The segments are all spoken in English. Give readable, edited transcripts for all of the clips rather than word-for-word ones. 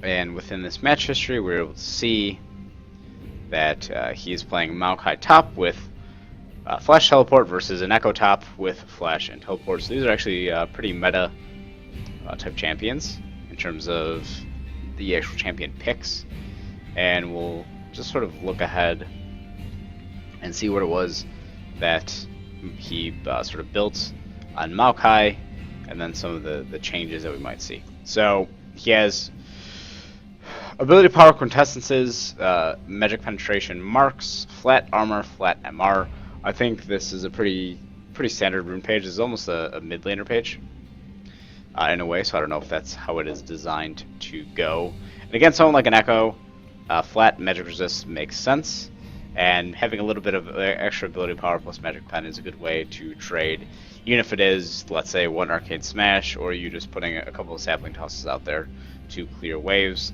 And within this match history, we're able to see that he is playing Maokai top with Flash Teleport versus an Ekko top with Flash and Teleport. So these are actually pretty meta type champions in terms of the actual champion picks. And we'll just sort of look ahead and see what it was that he sort of built on Maokai, and then some of the changes that we might see. So he has ability power quintessences, magic penetration marks, flat armor, flat MR. I think this is a pretty standard rune page. It's almost a mid laner page in a way, so I don't know if that's how it is designed to go. And again, someone like an Ekko, flat magic resist makes sense, and having a little bit of extra ability power plus magic pen is a good way to trade, even if it is, let's say, one arcane smash, or you just putting a couple of sapling tosses out there to clear waves.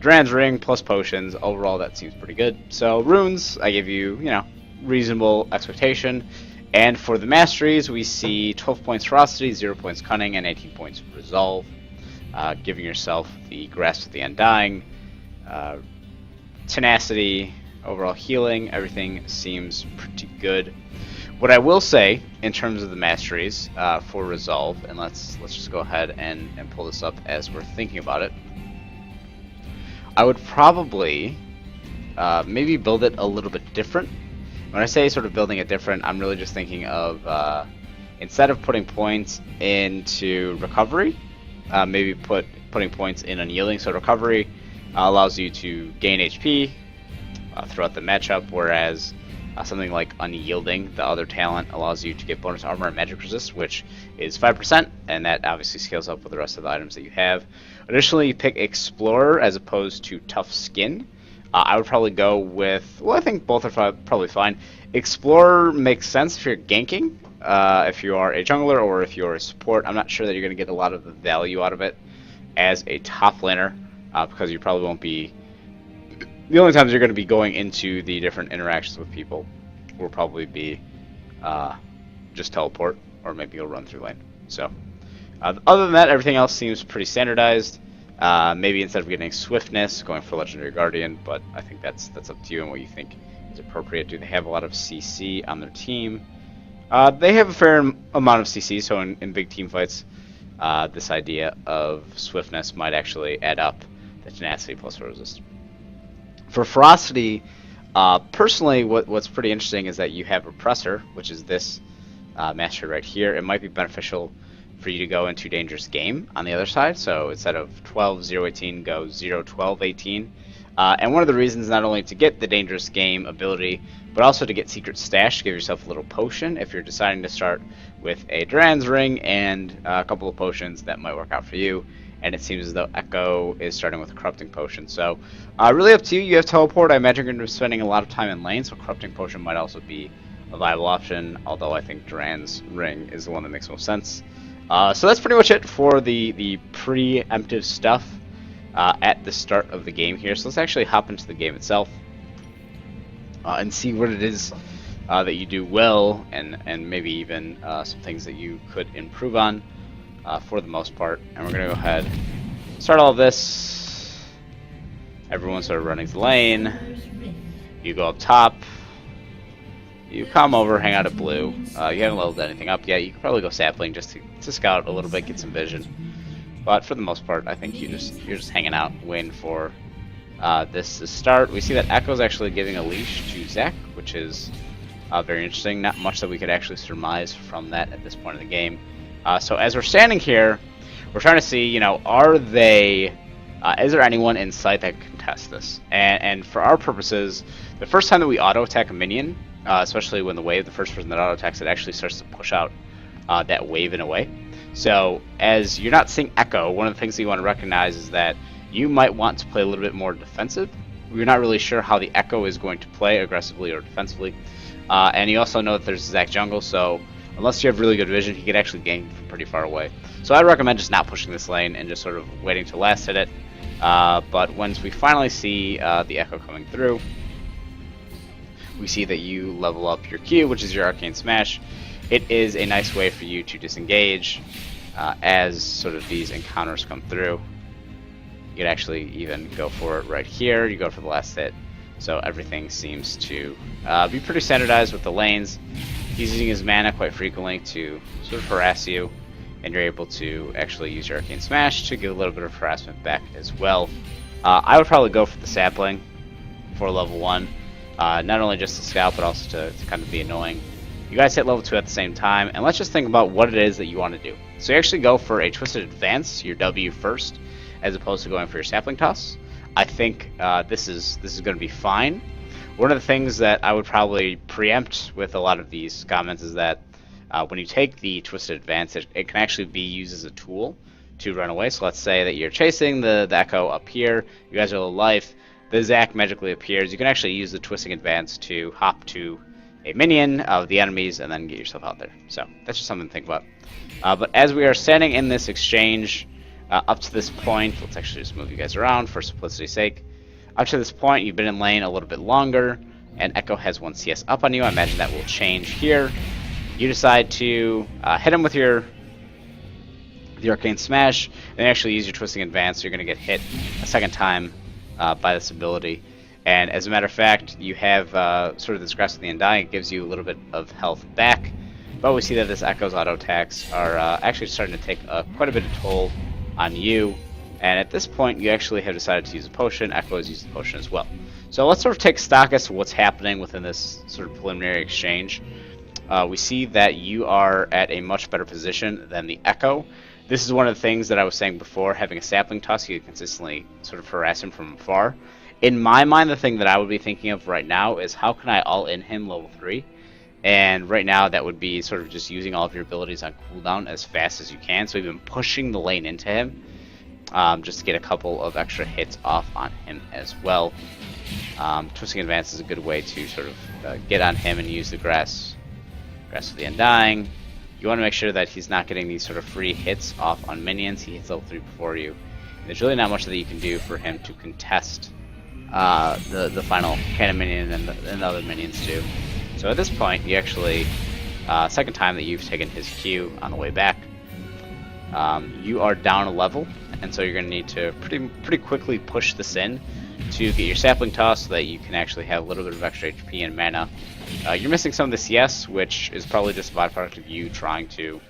Duran's ring plus potions, overall that seems pretty good. So runes, I give you, reasonable expectation. And for the masteries, we see 12 points ferocity, 0 points cunning, and 18 points resolve, giving yourself the grasp of the undying, tenacity, overall healing. Everything seems pretty good. What I will say in terms of the masteries for resolve, and let's just go ahead and pull this up as we're thinking about it. I would probably maybe build it a little bit different. When I say sort of building it different, I'm really just thinking of instead of putting points into recovery, maybe putting points in unyielding. So recovery allows you to gain HP throughout the matchup, whereas something like unyielding, the other talent, allows you to get bonus armor and magic resist, which is 5%, and that obviously scales up with the rest of the items that you have. Additionally, you pick Explorer as opposed to Tough Skin. I would probably go with, well, I think both are probably fine. Explorer makes sense if you're ganking, if you are a jungler or if you're a support. I'm not sure that you're going to get a lot of the value out of it as a top laner, because you probably won't be... The only times you're going to be going into the different interactions with people will probably be just teleport, or maybe you'll run through lane. So, other than that, everything else seems pretty standardized. Maybe instead of getting swiftness, going for Legendary Guardian, but I think that's up to you and what you think is appropriate. Do they have a lot of CC on their team? They have a fair amount of CC, so in big team fights, this idea of swiftness might actually add up the tenacity plus resist. For ferocity, personally, what's pretty interesting is that you have Repressor, which is this mastery right here. It might be beneficial for you to go into Dangerous Game on the other side. So instead of 12-0-18, go 0-12-18. And one of the reasons, not only to get the Dangerous Game ability, but also to get Secret Stash, to give yourself a little potion if you're deciding to start with a Duran's Ring and a couple of potions that might work out for you. And it seems as though Ekko is starting with a Corrupting Potion. So really up to you. You have Teleport. I imagine you're going to be spending a lot of time in lane, so Corrupting Potion might also be a viable option, although I think Duran's Ring is the one that makes most sense. So that's pretty much it for the preemptive stuff at the start of the game here. So let's actually hop into the game itself and see what it is that you do well, and maybe even some things that you could improve on for the most part. And we're going to go ahead and start all of this. Everyone sort of running the lane. You go up top. You come over, hang out at blue. You haven't leveled anything up yet. You could probably go sapling just to scout a little bit, get some vision. But for the most part, I think you're just hanging out, waiting for this to start. We see that Ekko's actually giving a leash to Zac, which is very interesting. Not much that we could actually surmise from that at this point in the game. So as we're standing here, we're trying to see, are they... is there anyone in sight that can contest this? And for our purposes, the first time that we auto-attack a minion, especially when the first person that auto-attacks it actually starts to push out that wave in a way. So as you're not seeing Ekko, one of the things that you want to recognize is that you might want to play a little bit more defensive. You're not really sure how the Ekko is going to play, aggressively or defensively. And you also know that there's Zac jungle, so unless you have really good vision, he could actually gain from pretty far away. So I'd recommend just not pushing this lane and just sort of waiting to last hit it. But once we finally see the Ekko coming through, we see that you level up your Q, which is your Arcane Smash. It is a nice way for you to disengage as sort of these encounters come through. You could actually even go for it right here. You go for the last hit. So everything seems to be pretty standardized with the lanes. He's using his mana quite frequently to sort of harass you, and you're able to actually use your Arcane Smash to get a little bit of harassment back as well. I would probably go for the sapling for level 1, not only just to scout, but also to kind of be annoying. You guys hit level 2 at the same time, and let's just think about what it is that you want to do. So you actually go for a Twisted Advance, your W first, as opposed to going for your Sapling Toss. I think this is going to be fine. One of the things that I would probably preempt with a lot of these comments is that when you take the Twisted Advance, it can actually be used as a tool to run away. So let's say that you're chasing the Ekko up here, you guys are low life, the Zac magically appears. You can actually use the Twisting Advance to hop to a minion of the enemies and then get yourself out there. So that's just something to think about. But as we are standing in this exchange, up to this point, let's actually just move you guys around for simplicity's sake. Up to this point, you've been in lane a little bit longer, and Ekko has 1 CS up on you. I imagine that will change here. You decide to hit him with the Arcane Smash, and actually use your Twisting Advance. So you're going to get hit a second time by this ability. And as a matter of fact, you have sort of this Grasp of the Undying. It gives you a little bit of health back. But we see that this Ekko's auto attacks are actually starting to take quite a bit of toll on you. And at this point, you actually have decided to use a potion. Ekko has used the potion as well. So let's sort of take stock as to what's happening within this sort of preliminary exchange. We see that you are at a much better position than the Ekko. This is one of the things that I was saying before. Having a Sapling Toss, you can consistently sort of harass him from afar. In my mind, the thing that I would be thinking of right now is how can I all-in him level 3? And right now, that would be sort of just using all of your abilities on cooldown as fast as you can. So even pushing the lane into him, just to get a couple of extra hits off on him as well. Twisting Advance is a good way to sort of get on him and use the Grasp of the Undying. You want to make sure that he's not getting these sort of free hits off on minions. He hits level 3 before you. And there's really not much that you can do for him to contest the final cannon minion and the other minions too. So at this point, you actually, second time that you've taken his Q on the way back, you are down a level, and so you're going to need to pretty quickly push this in to get your Sapling Toss so that you can actually have a little bit of extra HP and mana. You're missing some of the CS, which is probably just a byproduct of you trying to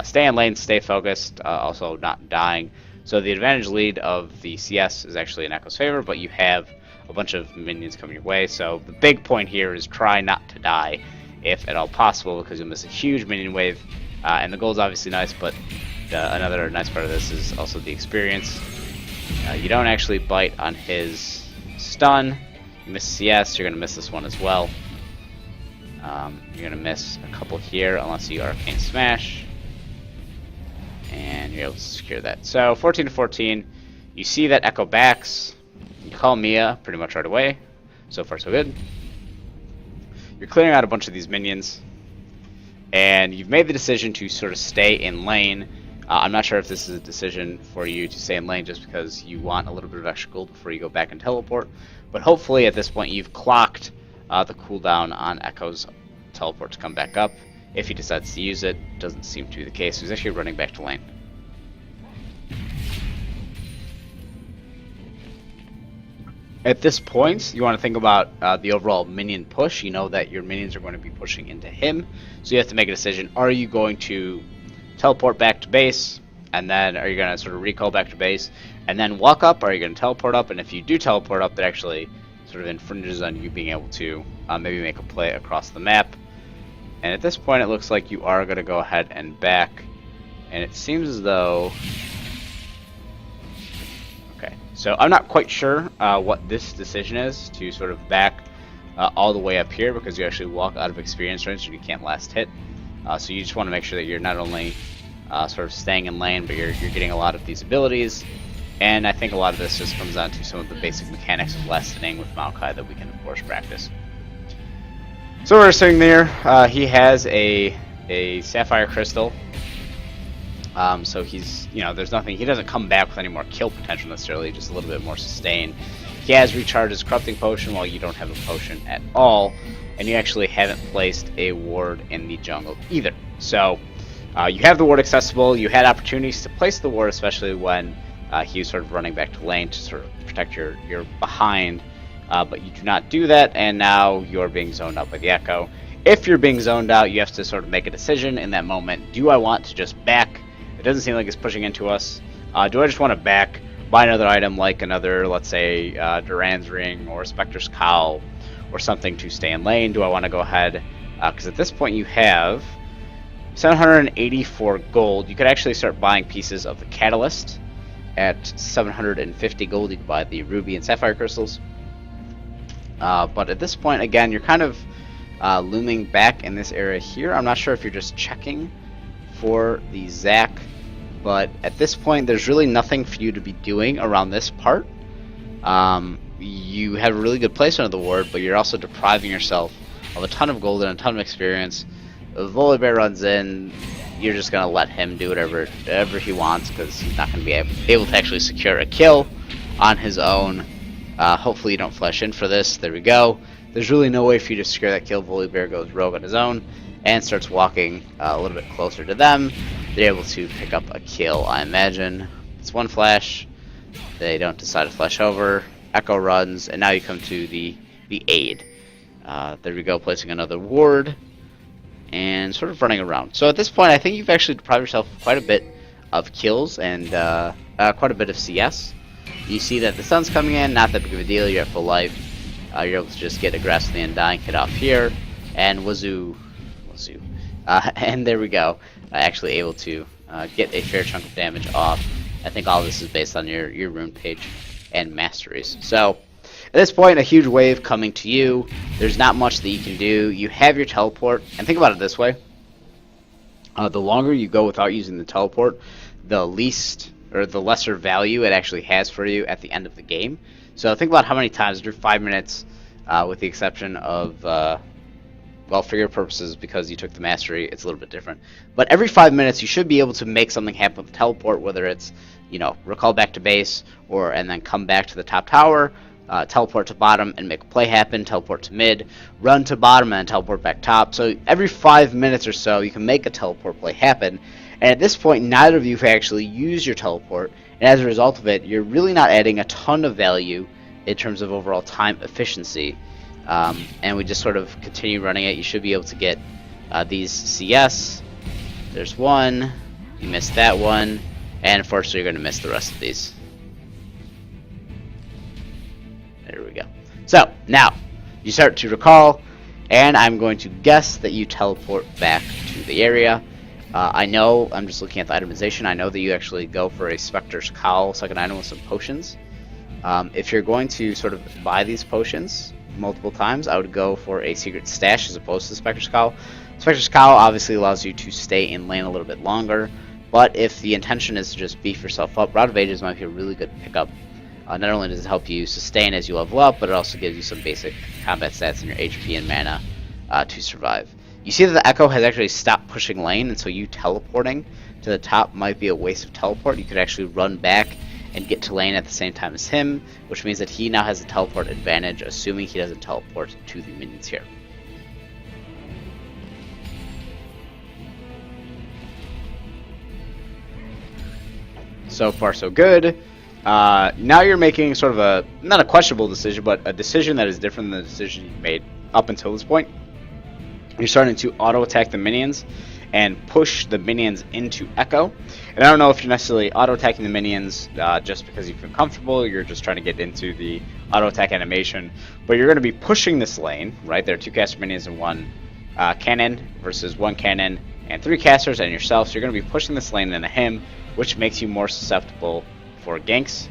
stay in lane, stay focused, also not dying. So the advantage lead of the CS is actually in Ekko's favor, but you have a bunch of minions coming your way. So the big point here is try not to die, if at all possible, because you'll miss a huge minion wave. And the goal is obviously nice, but another nice part of this is also the experience. You don't actually bite on his stun. You miss CS, you're going to miss this one as well. You're going to miss a couple here unless you Arcane Smash. And you're able to secure that. So 14 to 14, you see that Ekko backs. You call Mia pretty much right away. So far so good. You're clearing out a bunch of these minions. And you've made the decision to sort of stay in lane. I'm not sure if this is a decision for you to stay in lane just because you want a little bit of extra gold before you go back and teleport. But hopefully at this point you've clocked the cooldown on Ekko's teleport to come back up. If he decides to use it, doesn't seem to be the case. He's actually running back to lane. At this point, you want to think about the overall minion push. You know that your minions are going to be pushing into him, so you have to make a decision. Are you going to teleport back to base, and then are you going to sort of recall back to base, and then walk up, or are you going to teleport up? And if you do teleport up, that actually sort of infringes on you being able to maybe make a play across the map. And at this point, it looks like you are going to go ahead and back, and it seems as though... Okay, so I'm not quite sure what this decision is, to sort of back all the way up here, because you actually walk out of experience range and you can't last hit. So you just want to make sure that you're not only sort of staying in lane, but you're getting a lot of these abilities. And I think a lot of this just comes down to some of the basic mechanics of last hitting with Maokai that we can, of course, practice. So we're sitting there. He has a Sapphire Crystal. So he's, there's nothing, he doesn't come back with any more kill potential necessarily, just a little bit more sustain. He has recharged his Corrupting Potion while you don't have a potion at all. And you actually haven't placed a ward in the jungle either. So you have the ward accessible. You had opportunities to place the ward, especially when he was sort of running back to lane to sort of protect your behind, but you do not do that, and now you're being zoned out by the Ekko. If you're being zoned out, you have to sort of make a decision in that moment. Do I want to just back? It doesn't seem like it's pushing into us. Do I just want to back, buy another item like another, let's say, Duran's Ring or Spectre's Cowl or something to stay in lane? Do I want to go ahead? Because at this point you have 784 gold. You could actually start buying pieces of the Catalyst. At 750 gold, you can buy the Ruby and Sapphire crystals. But at this point, again, you're kind of looming back in this area here. I'm not sure if you're just checking for the Zac, but at this point, there's really nothing for you to be doing around this part. You have a really good placement of the ward, but you're also depriving yourself of a ton of gold and a ton of experience. If Volibear runs in, you're just going to let him do whatever he wants, because he's not going to be able to actually secure a kill on his own. Hopefully you don't flash in for this. There we go. There's really no way for you to secure that kill. Volibear goes rogue on his own and starts walking a little bit closer to them. They're able to pick up a kill, I imagine. It's one flash. They don't decide to flash over. Ekko runs, and now you come to the aid. There we go, placing another ward and sort of running around. So at this point, I think you've actually deprived yourself of quite a bit of kills and quite a bit of CS. You see that the sun's coming in, not that big of a deal. You're at full life. You're able to just get aggressively and dying hit off here, and wazoo, and there we go. Actually able to get a fair chunk of damage off. I think all this is based on your rune page and masteries. So at this point, a huge wave coming to you. There's not much that you can do. You have your teleport, and think about it this way. The longer you go without using the teleport, the lesser value it actually has for you at the end of the game. So think about how many times through 5 minutes, with the exception of, well, for your purposes, because you took the mastery, it's a little bit different. But every 5 minutes, you should be able to make something happen with the teleport, whether it's, recall back to base, and then come back to the top tower, teleport to bottom and make a play happen, teleport to mid, run to bottom, and teleport back top. So every 5 minutes or so, you can make a teleport play happen. And at this point, neither of you have actually used your teleport, and as a result of it, you're really not adding a ton of value in terms of overall time efficiency. And we just sort of continue running it. You should be able to get these CS. There's one. You missed that one. And unfortunately, you're going to miss the rest of these. There we go. So, now, you start to recall, and I'm going to guess that you teleport back to the area. I know, I'm just looking at the itemization, I know that you actually go for a Spectre's Cowl, second item with some potions. If you're going to sort of buy these potions multiple times, I would go for a secret stash as opposed to Spectre's Cowl. Spectre's Cowl obviously allows you to stay in lane a little bit longer, but if the intention is to just beef yourself up, Rout of Ages might be a really good pickup. Not only does it help you sustain as you level up, but it also gives you some basic combat stats in your HP and mana to survive. You see that the Ekko has actually stopped pushing lane, and so you teleporting to the top might be a waste of teleport. You could actually run back and get to lane at the same time as him, which means that he now has a teleport advantage, assuming he doesn't teleport to the minions here. So far, so good. Now you're making sort of not a questionable decision, but a decision that is different than the decision you made up until this point. You're starting to auto-attack the minions and push the minions into Ekko. And I don't know if you're necessarily auto-attacking the minions just because you feel comfortable, you're just trying to get into the auto-attack animation, but you're going to be pushing this lane, right? There are 2 caster minions and 1 cannon versus 1 cannon and 3 casters and yourself, so you're going to be pushing this lane into him, which makes you more susceptible for ganks.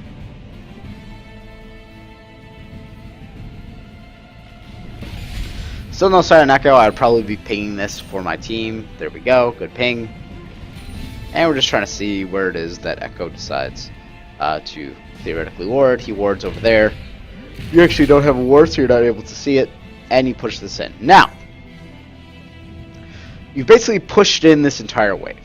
Still no sight on Ekko. I would probably be pinging this for my team. There we go. Good ping. And we're just trying to see where it is that Ekko decides to theoretically ward. He wards over there. You actually don't have a ward, so you're not able to see it. And you push this in. Now, you've basically pushed in this entire wave.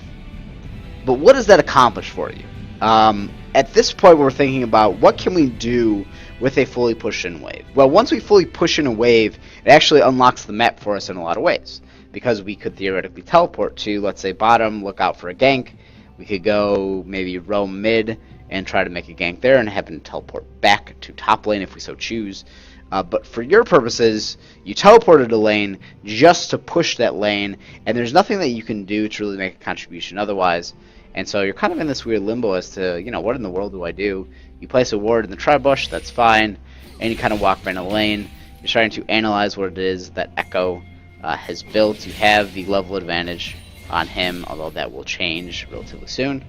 But what does that accomplish for you? At this point, we're thinking about what can we do with a fully pushed in wave. Well, once we fully push in a wave, it actually unlocks the map for us in a lot of ways. Because we could theoretically teleport to, let's say, bottom, look out for a gank. We could go maybe roam mid and try to make a gank there and happen to teleport back to top lane if we so choose. But for your purposes, you teleported a lane just to push that lane, and there's nothing that you can do to really make a contribution otherwise. And so you're kind of in this weird limbo as to, what in the world do I do? You place a ward in the tri-bush, that's fine, and you kind of walk by in a lane. You're trying to analyze what it is that Ekko has built. You have the level advantage on him, although that will change relatively soon.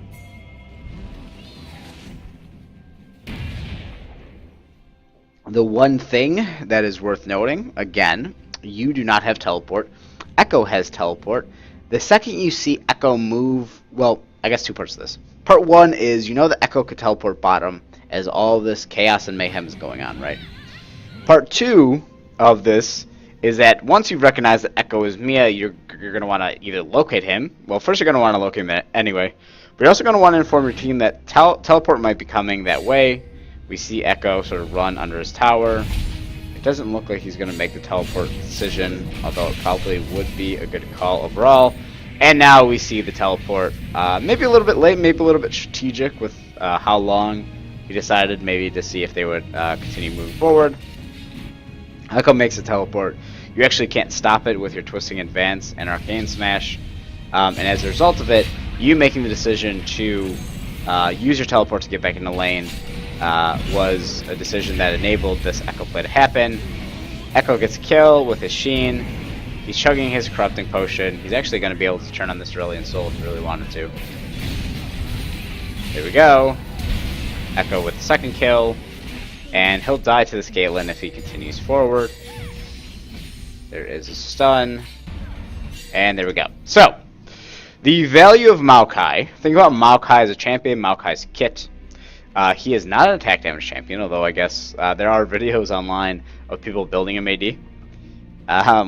The one thing that is worth noting, again, you do not have teleport. Ekko has teleport. The second you see Ekko move, well, I guess two parts of this. Part one is that Ekko could teleport bottom as all this chaos and mayhem is going on, right? Part two of this is that once you recognize that Ekko is Mia, you're going to want to either locate him. Well, first you're going to want to locate him anyway. But you're also going to want to inform your team that teleport might be coming that way. We see Ekko sort of run under his tower. It doesn't look like he's going to make the teleport decision, although it probably would be a good call overall. And now we see the teleport. Maybe a little bit late, maybe a little bit strategic with how long he decided maybe to see if they would continue moving forward. Ekko makes a teleport. You actually can't stop it with your Twisting Advance and Arcane Smash. And as a result of it, you making the decision to use your teleport to get back in the lane was a decision that enabled this Ekko play to happen. Ekko gets a kill with his Sheen. He's chugging his Corrupting Potion. He's actually going to be able to turn on this Cerulean Soul if he really wanted to. Here we go. Ekko with the second kill. And he'll die to this Caitlyn if he continues forward. There is a stun. And there we go. So, the value of Maokai. Think about Maokai as a champion, Maokai's kit. He is not an attack damage champion, although I guess there are videos online of people building him AD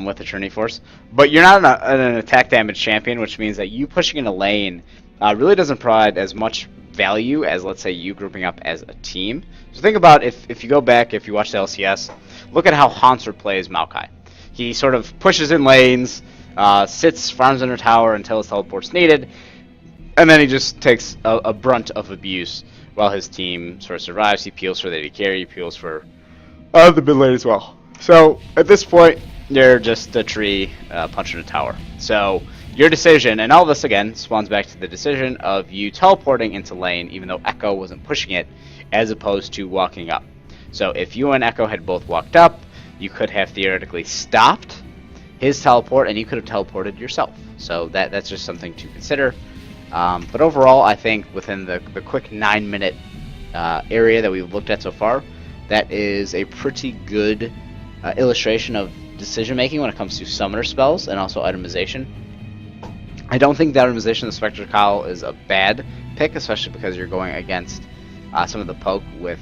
with the Trinity Force. But you're not an attack damage champion, which means that you pushing in a lane really doesn't provide as much value as, let's say, you grouping up as a team. So think about if you go back, if you watch the LCS, look at how Hansard plays Maokai. He sort of pushes in lanes, sits, farms under tower until his teleport's needed, and then he just takes a brunt of abuse while his team sort of survives. He peels for the AD carry, he peels for the mid lane as well. So at this point, you're just a tree punching a tower. So your decision, and all this again spawns back to the decision of you teleporting into lane, even though Ekko wasn't pushing it, as opposed to walking up. So if you and Ekko had both walked up, you could have theoretically stopped his teleport, and you could have teleported yourself. So that's just something to consider. But overall, I think within the quick 9-minute area that we've looked at so far, that is a pretty good illustration of decision making when it comes to summoner spells and also itemization. I don't think the itemization of the Spectre Cowl is a bad pick, especially because you're going against some of the poke with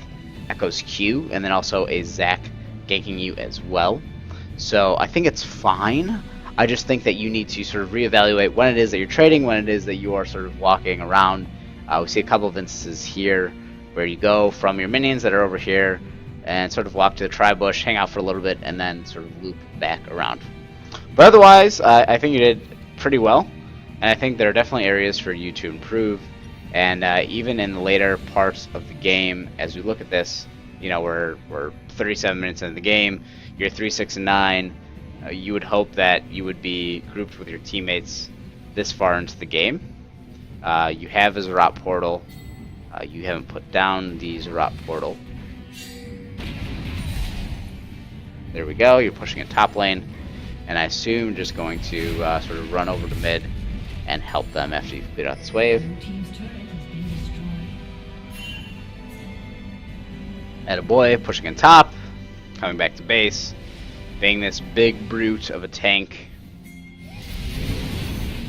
Ekko's Q, and then also a Zac ganking you as well. So I think it's fine. I just think that you need to sort of reevaluate when it is that you're trading, when it is that you are sort of walking around. We see a couple of instances here where you go from your minions that are over here and sort of walk to the tri-bush, hang out for a little bit, and then sort of loop back around. But otherwise, I think you did pretty well, and I think there are definitely areas for you to improve. And even in the later parts of the game, as we look at this, we're 37 minutes into the game, you're 3, 6, and 9. You would hope that you would be grouped with your teammates this far into the game. You have a Zerat portal. You haven't put down the Zerat portal. There we go. You're pushing it top lane, and I assume just going to sort of run over to mid and help them after you've cleared out this wave. Attaboy, pushing in top, coming back to base, being this big brute of a tank.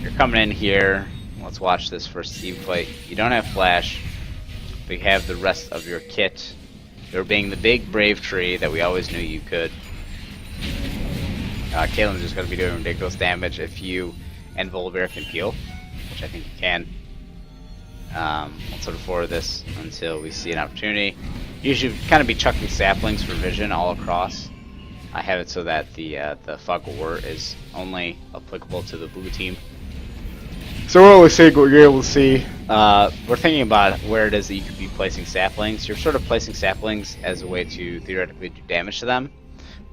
You're coming in here. Let's watch this first team fight. You don't have flash, but you have the rest of your kit. You're being the big brave tree that we always knew you could. Caitlyn's just going to be doing ridiculous damage if you and Volibear can peel, which I think you can. Let's sort of forward this until we see an opportunity. You should kind of be chucking saplings for vision all across. I have it so that the fog of war is only applicable to the blue team. So we're only seeing what you're able to see. We're thinking about where it is that you could be placing saplings. You're sort of placing saplings as a way to theoretically do damage to them,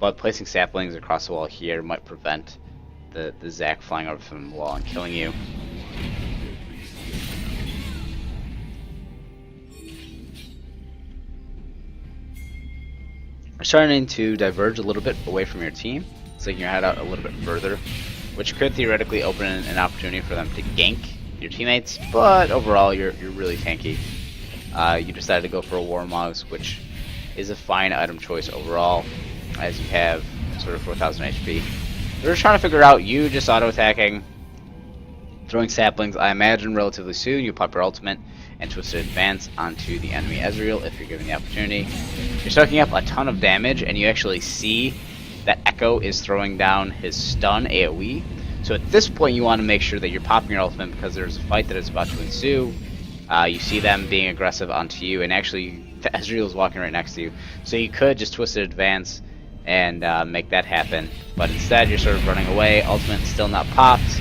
but placing saplings across the wall here might prevent the Zac flying over from the wall and killing you. We're starting to diverge a little bit away from your team, so you can head out a little bit further, which could theoretically open an opportunity for them to gank your teammates, but overall you're really tanky. You decided to go for a Warmogs, which is a fine item choice overall, as you have sort of 4,000 HP. We're just trying to figure out you just auto-attacking, throwing saplings. I imagine relatively soon you pop your ultimate and Twisted Advance onto the enemy Ezreal if you're given the opportunity. You're soaking up a ton of damage, and you actually see that Ekko is throwing down his stun AoE. So at this point you want to make sure that you're popping your ultimate because there's a fight that is about to ensue. You see them being aggressive onto you, and actually the Ezreal is walking right next to you. So you could just Twisted Advance and make that happen. But instead you're sort of running away, ultimate still not popped.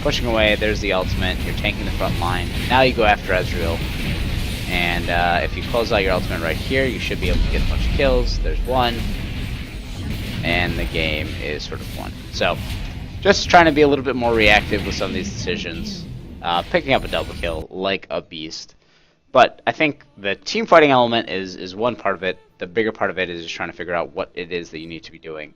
Pushing away, there's the ultimate, you're tanking the front line. Now you go after Ezreal. And if you close out your ultimate right here, you should be able to get a bunch of kills. There's one. And the game is sort of won. So, just trying to be a little bit more reactive with some of these decisions. Picking up a double kill like a beast. But I think the team fighting element is one part of it. The bigger part of it is just trying to figure out what it is that you need to be doing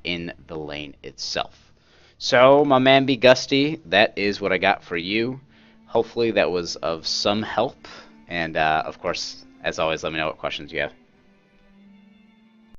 in the lane itself. So, my man bgusty, that is what I got for you. Hopefully that was of some help. And, of course, as always, let me know what questions you have.